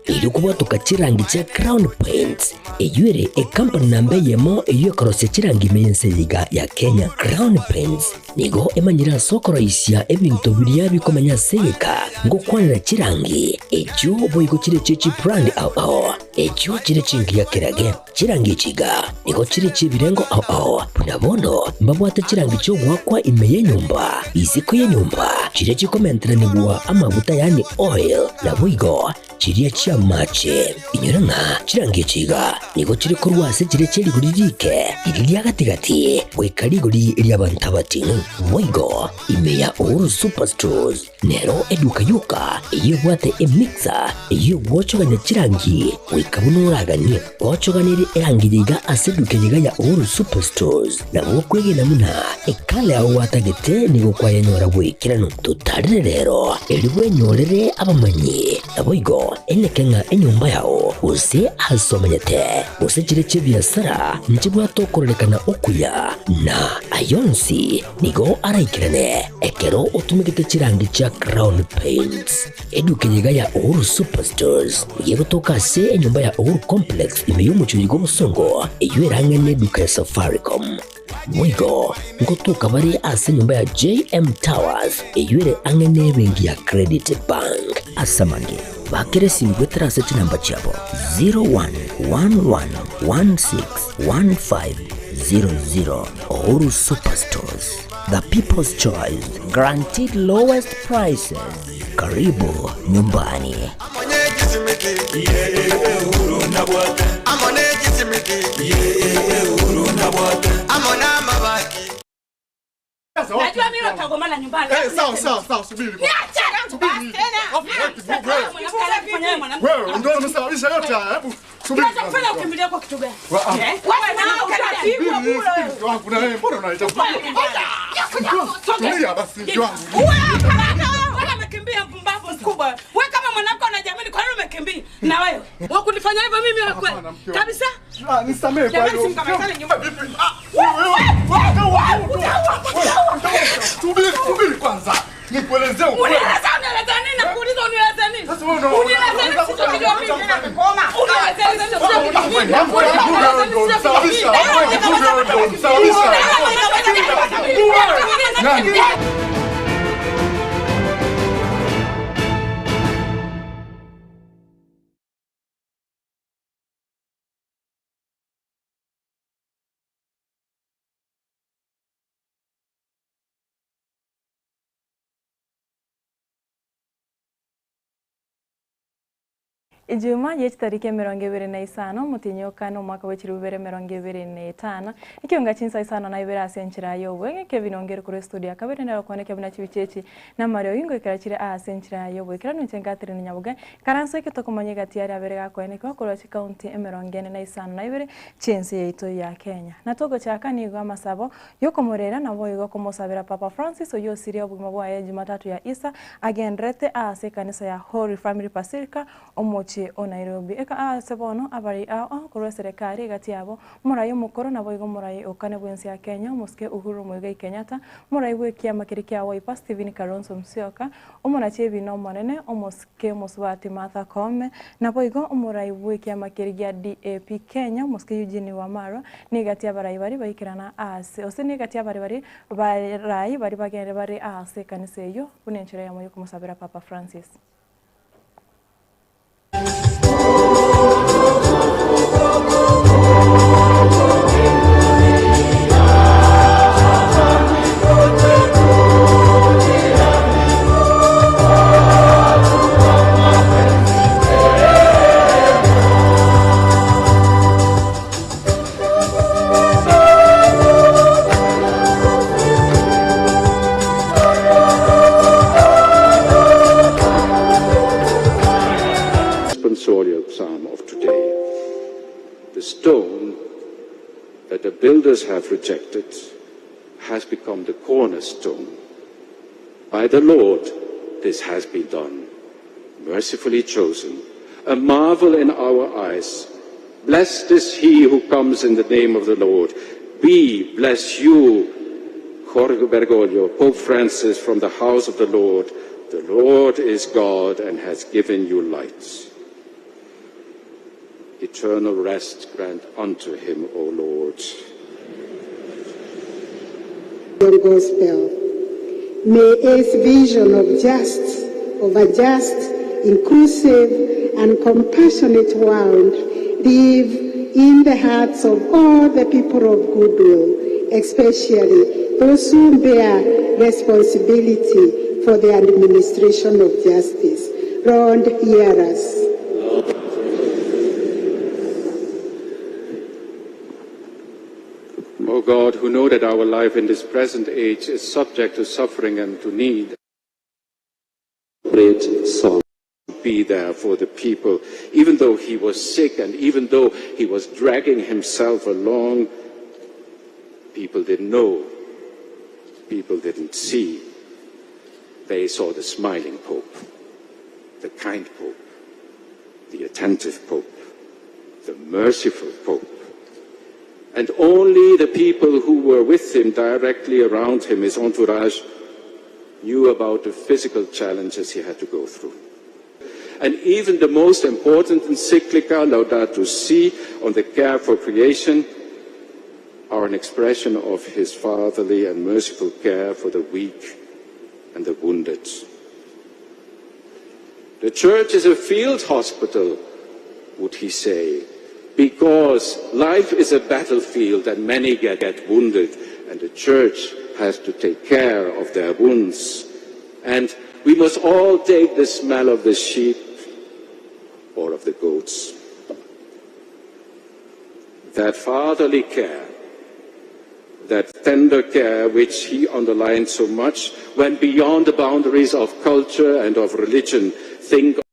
ilikuwa tukachirangi cha Crown Paints eyure company nambe yemo iyo korose chirangi meyenseyiga ya Kenya. Crown Paints nigo emanyira sokoro isya ebintu biria bikomanya seyeka ngo kwanira chirangi echo boyiko chire chechi brand ao echo chire chingi ya kerage chirangi chiga nigo chire chibirengo ao punabono mbabwata chirangi cyo gwakwa imeye nyumba iziko ye nyumba chire chikomentera nibwa amavuta yani oil na bwigo chiriya chia mache inyuranga chirangi chiga nigo chiri korwase chire chiri guririke iriya gatigati wekariguri iriya bantabati bwigo imeya uru superstores nero eduka yuka iyo bwate emixer iyo wochoganya chirangi wikabunuragani wochoganiri erangiriga aseduke yiga ya uru superstores na wokwege namuna ekale aho watagete nigo kwayanyora bwikirano tutarire rero eriwe nyorere abamanyi nabwigo enekenga enyumba yao use asomanyete use chire chibiasara nchibwa tokorekana okuya na ayonsi nigo araikirane ekero utumikite chirangi cha Crown Paints eduke yiga ya uru superstores yego tokase enyumba ya uru complex imeyumucho yigo musongo eywerangene duka ya Safaricom mwigo ngotuka bari ase nyumba ya JM Towers eyure angene bengi ya Credit Bank asamange bakere simbwetera sechi namba chabo 0111161500 Uru Superstores, the people's choice, guaranteed lowest prices. Karibu nyumbani. Najua mimi natagomana nyumbani. Sawa, subiri. Niache subiri. Wewe ndio unamsababisha yote haya. Hebu subiri. Unafanya ukimbilia kwa kitu gani? Wewe na utaratibu kule. Wangu na wewe mbona unaitafuta? Tulia basi mke wangu. Wewe umekimbia mpumbavu mkubwa. Wewe kama mwanamke unajiamini kwa nini umekimbia? Na wewe wakunifanya hivyo mimi kabisa? Nisamee kwa hiyo. Subiri kwanza. Nikuelezee ukweli. Unieleza nini? Nakuuliza unieleza nini? Sasa wewe unaona. Unieleza nini? Sijui mimi nakukoma. Unieleza nini? Ijumaa yechi tariki 25 mutinyokano mwaka w'ekiri 2025 Ekeonga Chinsa Isano na Ibere asenchira yowe Kevin ongere kuri studio akabere na koneke bina chibichechi na Mario ingo ikarachira asenchira yowe kirano nchengatire Nyaboga karanso kitokomanye gati yari abere gakoneka kuri county 25 na Ibere Chinsa yeito ya Kenya natogo chaka nigo amasabo yokomorera na boyo komosabira Papa Francis oyo siri obugimo bwa Jumatatu ya Isa agendrete ase kanisa ya Holy Family Basilica omochi o Nairobi eka sebono abari kuri serikali gati yabo murayi mukoro na boigo murayi okane bwensi ya Kenya muske Uhuru Muigai Kenyatta murayi wekia makiriki ya Wiper Stephen Kalonzo Musyoka omunache bino monene omuske muswati Martha Koome na boigo murayi wekia makiriki ya DAP Kenya muske Eugene Wamalwa ni gati ya barayi bari bayikirana ase ose ni gati ya bari bagende bari ase kanisa yo kunenchira ya moyo kumusabira Papa Francis. Builders have rejected has become the cornerstone. By the Lord this has been done, mercifully chosen, a marvel in our eyes. Blessed is he who comes in the name of the Lord. We bless you, Jorge Bergoglio, Pope Francis, from the house of the Lord. The Lord is God and has given you lights. eternal rest grant unto him, O Lord. The Gospel. May his vision of a just, inclusive, and compassionate world live in the hearts of all the people of goodwill, especially those who bear responsibility for the administration of justice. Lord, hear us. O God, who know that our life in this present age is subject to suffering and to need, great sorrow, be there for the people, even though he was sick and even though he was dragging himself along. People didn't know, people didn't see. They saw the smiling Pope, the kind Pope, the attentive Pope, the merciful Pope. And only the people who were with him, directly around him, his entourage, knew about the physical challenges he had to go through. And even the most important encyclica, Laudato Si, on the care for creation, are an expression of his fatherly and merciful care for the weak and the wounded. The church is a field hospital, would he say, because life is a battlefield and many get wounded, and the church has to take care of their wounds. And we must all take the smell of the sheep or of the goats. That fatherly care, that tender care which he underlined so much, went beyond the boundaries of culture and of religion. Think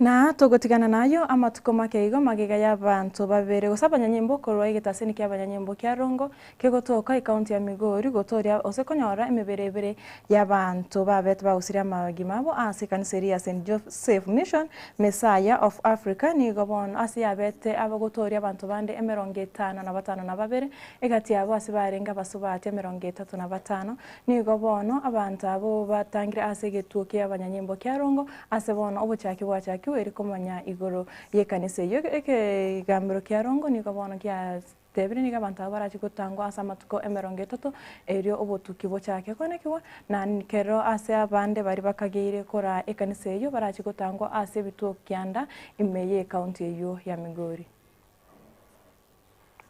na togotigana nayo amatuko makeigo magiga y'abantu babere gusabanya nyimbo korwa igitasini ky'abanya nyimbo kya Rongo kegotoka ikaunti ya Migori gotoria osekonyora imiberebere y'abantu babete bausiria magima bo asikanseria St Joseph Mission Messiah of Africa ni gobon asiyabete abagotoria abantu bande 55 na babere egati abo asibarenga basubate 35 ni gobono abantu abo batangira asegetuo ky'abanya nyimbo kya Rongo asebono obuchaki bwachaki eri komanya igoro yekanise yo eke gambiro kya Rongo ni kabono kya tebiri ni abantu abarachi gutangwa asamatuko 30 erio obutuki bochake konekiwa na kero ase abande bari bakagire kora ekanise yo barachi gutangwa ase bituo kyanda imeye county yo ya Migori.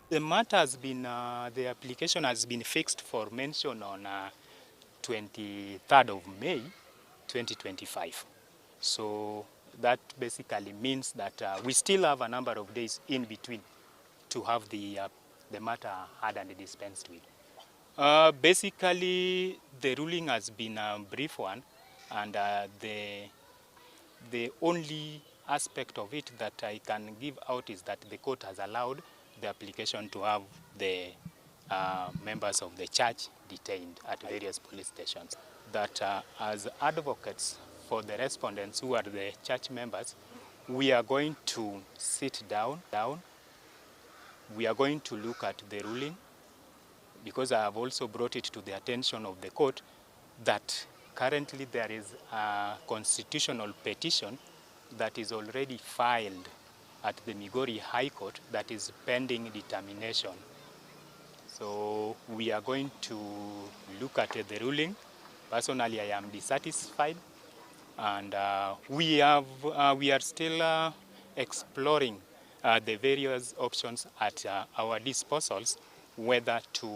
The matter has been the application has been fixed for mention on 23rd of May 2025. So that basically means that we still have a number of days in between to have the matter heard and dispensed with. Basically, the ruling has been a brief one, and the only aspect of it that I can give out is that the court has allowed the application to have the members of the church detained at various police stations. That as advocates for the respondents who are the church members, we are going to sit down. We are going to look at the ruling, because I have also brought it to the attention of the court that currently there is a constitutional petition that is already filed at the Migori High Court that is pending determination. So we are going to look at the ruling. Personally, I am dissatisfied, and we are still exploring the various options at our disposals, whether to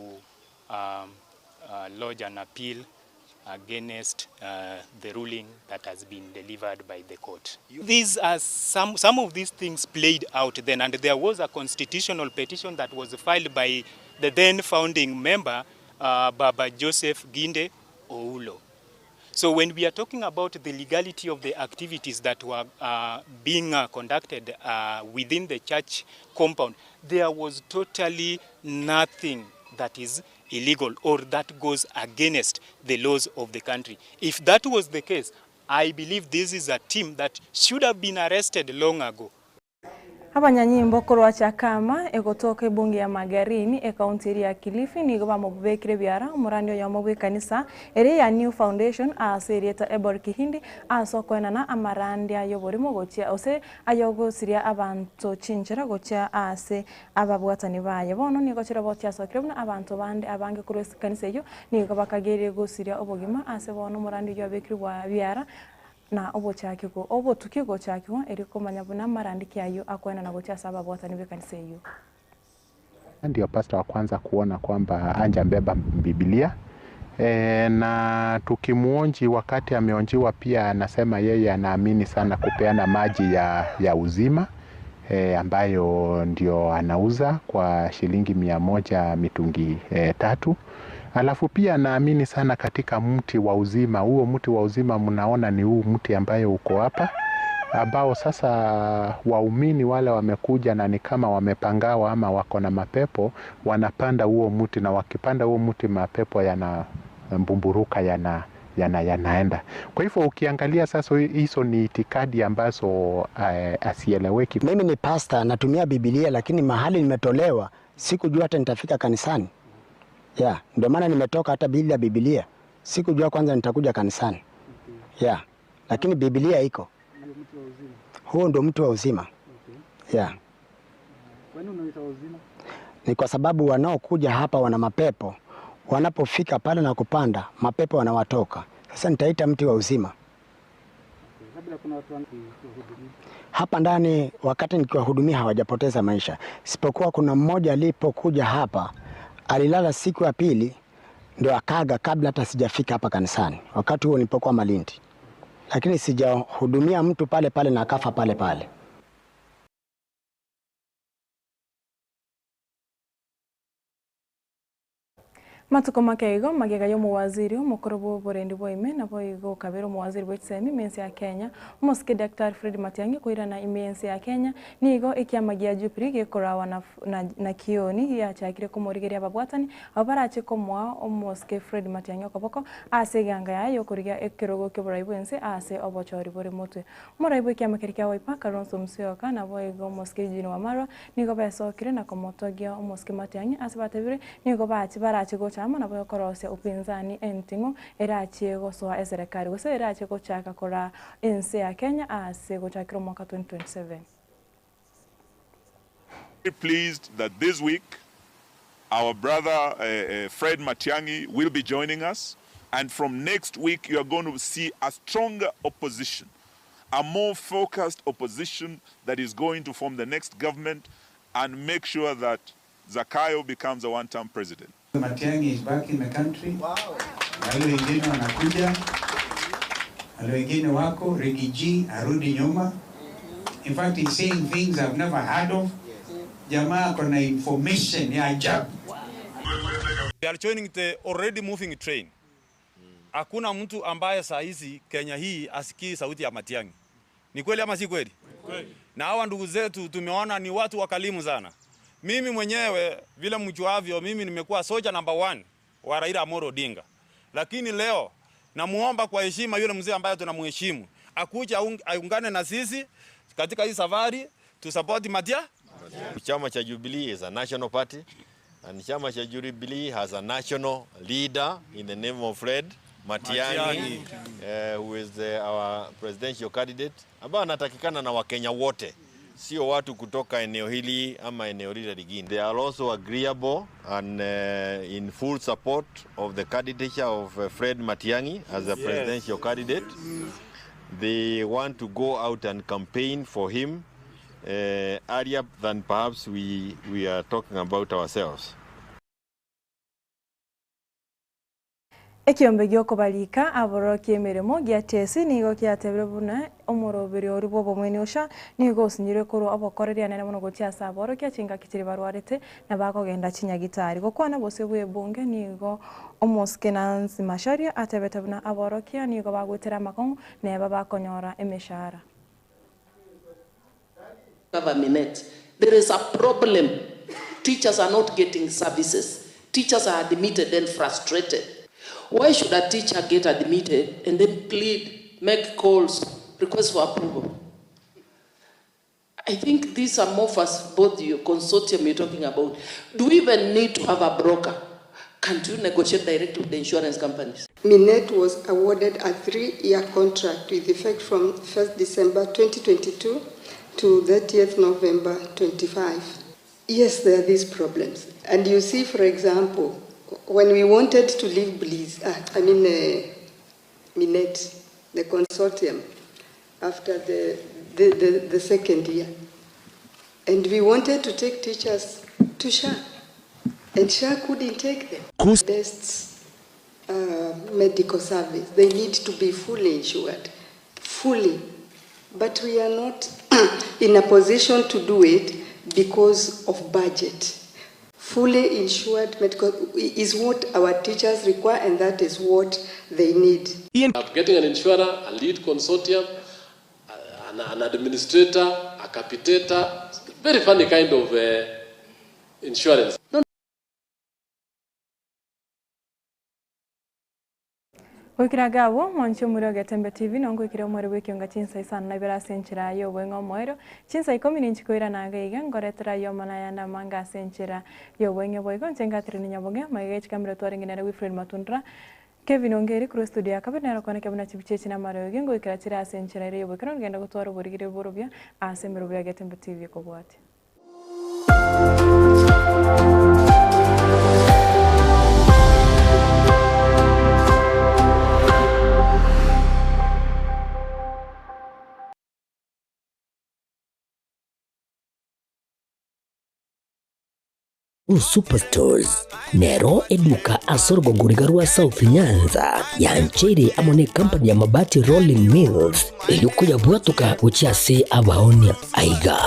lodge an appeal against the ruling that has been delivered by the court. These are some of these things played out then, and there was a constitutional petition that was filed by the then founding member, Baba Joseph Ginde Oulo. So when we are talking about the legality of the activities that were being conducted within the church compound, there was totally nothing that is illegal or that goes against the laws of the country. If that was the case, I believe this is a team that should have been arrested long ago. Abanyanyimbo korwa chakama egotoka bunge ya Magarini ekaunti ya Kilifi nigo bamubekire byara umurandi yo mubwe kanisa ere ya New Foundation aserieta Ibere Kihindi asokwenana amarandi ayo borimo gochia ose ayogo siria abantu chinchira gochia ase ababwatani baye bono nigo chira botya sokrebuna abantu bande abange kurwa kanisa yo nigo bakagere go siria obogima ase bono umurandi yo bekire byara na obochakiko obotukigo chakiko eriko manyabuna marandiki ayo akwena na gocha saba bwatani bekanisa hiyo. Ndio pastor wa kwanza kuona kwamba anja mbeba Biblia na tukimuonji wakati ameonjiwa pia anasema yeye anaamini sana kupeana maji ya uzima ambayo ndio anauza kwa shilingi 100 mitungi 3. Alafu pia naamini sana katika mti wa uzima. Huo mti wa uzima mnaona ni huu mti ambayo uko hapa, ambao sasa waumini wale wamekuja na ni kama wamepangawa ama wako na mapepo, wanapanda huo mti, na wakipanda huo mti mapepo yanambumburuka yanaenda. Kwa hivyo ukiangalia sasa hizo ni itikadi ambazo asieleweki. Mimi ni pastor, natumia Biblia, lakini mahali nimetolewa sikujua hata nitafika kanisani. Ndio maana nimetoka hata bila Biblia. Sikujua kwanza nitakuja kanisani. Lakini Biblia iko. Huo ndio mtu wa uzima. Kwa nini unaita uzima? Ni kwa sababu wanaokuja hapa wana mapepo. Wanapofika pale na kupanda, mapepo wanawatoka. Sasa nitaita mti wa uzima. Labda kuna watu wanakuhudumia. Hapa ndani wakati nikiwahudumia hawajapoteza maisha. Sipokuwa kuna mmoja alipokuja hapa alilala siku ya pili ndio akaga kabla hata sijafika hapa kanisani. Wakati huo nilipokuwa Malindi. Lakini sijahudumia mtu pale pale na akafa pale pale. Matuko makeigo magega yo muwaziri mukorobo borendi boime na boigo kabero muwaziri bwetsemi mensi ya Kenya muske Dr. Fred Matiang'i kuirana imensi ya Kenya nigo ikiamagia Jubilee gekorawa na kioni ya chakire kumurigeria babwatani abarache komwa muske Fred Matiang'i okoboko ase ganga yayo kuriga ekirogo keboraibu ense ase obochori bore mutwe muraibu kiamakerika waipa Kalonzo Musyoka na boigo muske Jini Wamalwa nigo besokire na komotogia muske Matiang'i ase batebire nigo barache go chama na bokorosya upinzani entingo erachie gosoa eserikali gose erachie gochaka kora ense ya Kenya ase gochakira mwaka 2027. Very pleased that this week our brother Fred Matiang'i will be joining us, and from next week you are going to see a stronger opposition, a more focused opposition that is going to form the next government and make sure that Zakayo becomes a one-term president. Matiang'i is back in the country. Wow. Wale wengine wanakuja. Wale wengine wako Reggie arudi nyuma. In fact, he's saying things I've never heard of. Jamaa kona information ya ajabu. We are joining the already moving train. Hakuna mtu ambaye saa hizi Kenya hii asikii sauti ya Matiang'i. Ni kweli ama si kweli? Kweli. Na hawa ndugu zetu tumeona ni watu wakalimu sana. Mimi mwenyewe vile mjuavyo mimi nimekuwa soja number 1 wa Raila Amolo Odinga. Lakini leo namuomba kwa heshima yule mzee ambaye tunamheshimu akuja aungane na sisi katika hii safari to support Matiang'i. Chama cha Jubilee is a national party, and chama cha Jubilee has a national leader in the name of Fred Matiang'i, who is our presidential candidate. Ambaye anatakikana na Wakenya wote. Sio watu kutoka eneo hili ama eneo lile lingine. They are also agreeable and in full support of the candidature of Fred Matiang'i as a presidential candidate. They want to go out and campaign for him earlier than perhaps we are talking about ourselves. Ekiombe gyokobalika aboroki emirimo gyatesi nigo kyatebire buna omurobiri ori bobo mwene osha nigo osinyire koro abokoreri nene muno gotyasa aboroki achinga kitiri barwarete na bakogenda chinyagitari gokwana bose bwebunge nigo omoske Nancy Macharia atebete buna aboroki nigo bagwetera makongo neba bakonyora emeshara. Government, there is a problem. Teachers are not getting services. Teachers are admitted and frustrated. Why should a teacher get admitted and then plead, make calls, request for approval? I think these are more for both your consortium you're talking about. Do we even need to have a broker? Can't you negotiate directly with the insurance companies? Minet was awarded a 3-year contract with effect from 1st December 2022 to 30th November 25. Yes, there are these problems. And you see, for example, when we wanted to leave Minet, the consortium, after the second year, and we wanted to take teachers to SHA, and SHA couldn't take them. Best medical service, they need to be fully insured, fully. But we are not in a position to do it because of budget. Fully insured medical is what our teachers require, and that is what they need. Getting an insurer, a lead consortium, an administrator, a capitator, very funny kind of insurance. Wikiragabo mwancho muri Getembe TV nongo ikire omwere w'Ekeonga Chinsa Isano na Ibere asenchera yo bwengo moero Chinsa ikomi ninchikoira naga iga ngoretera yo manayanda manga asenchera yo bwengo boigo ntengatire ni Nyaboga maige kamera twarengenera Wilfred Matundra Kevin Ongeri kuri studio yakabena rakone kabona chibichechi na maro yengo ikiratira asenchera yo bwekano ngenda gutwara burigire burubya asemero bya Getembe TV ko bwate. Superstores nero eduka asorgo ngurigarua South Nyanza yanchere amone company ya mabati Rolling Mills eyukuya bwatuka uchiase abaonia aiga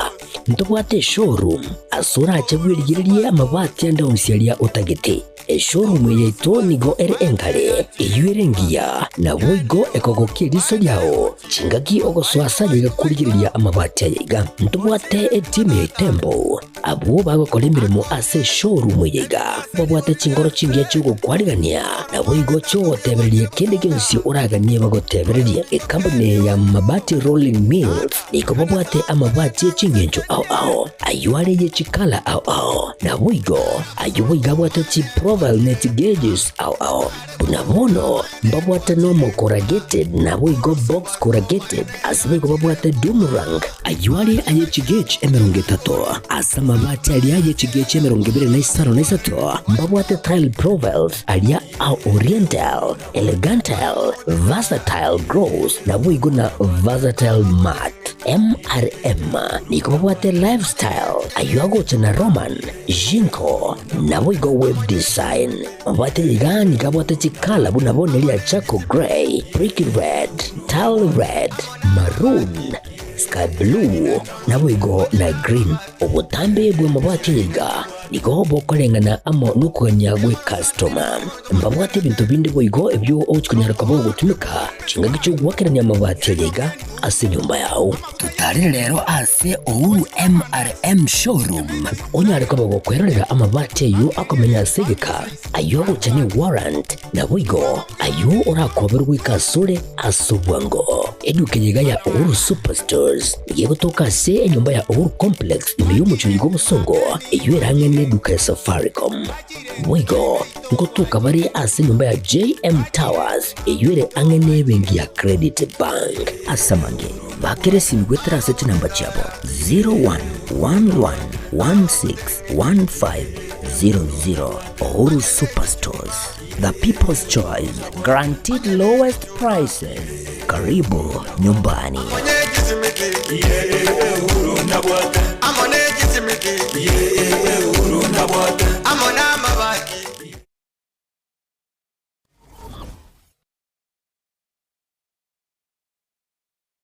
ntobwate showroom asura achagwirigirie amabati anda onsialia utagete showroom yeito nigo ere engale eyuerengia na boigo ekogokie riso yao chingaki ogoswasa yiga kurigiriria amabati yiga ntobwate etime tembo abo bagokora imirimo ase showroom yiga babwate chingoro chingia chugo kwarigania na boigo cho tebererie kende gensi uraganie bagotebererie company ya mabati Rolling Mills niko babwate amabati chingenjo ao ayuare ye chikala ao na boigo ayuiga bwate chi profile net gauges ao bunabono babwate normal corrugated na boigo box corrugated asbigo babwate boomerang ayuare aye chigage emerungetato asama mabati alia aye chigage emerungibire na isaro na isato babwate tile profiles alia au oriental elegantal versatile gross na boigo na versatile mat MRM niko babwate lifestyle ayuago chana Roman Jinko na boigo web design babwate yigani kabwate chikala bunabone lia charcoal gray brick red tile red maroon sky blue na boigo na green obutambe bwe mabwate yiga niko bokolengana amo nukanya gwe customer mbabwate bintu bindi boigo ebyo ochikunyara kabo gutumika chinga gicho gwakeranya mabwate yiga ase nyumba yao tutari rero ase ouru MRM showroom onyare kabo gukwerera amabati yu akomenya segeka ayo uchane warrant na boigo ayo urakoberwa ikasure asubwango eduke yiga ya ouru superstores yego toka se nyumba ya ouru complex imeyumucho yigo musongo eyuerangene duka ya Safaricom boigo ngotuka bari ase nyumba ya JM Towers eyuere angene bengi ya Credit Bank asamange bakere simgwetera seti namba chabo 0111161500 Ouru Superstores, the people's choice, guaranteed lowest prices. Karibu nyumbani.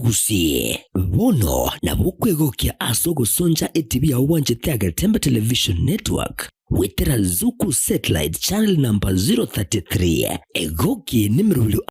Gusie bono na bukwegokia asogo sonja etibi ya uwanje tea Getembe Television Network wetera zuku satellite channel number 033 egoki nimero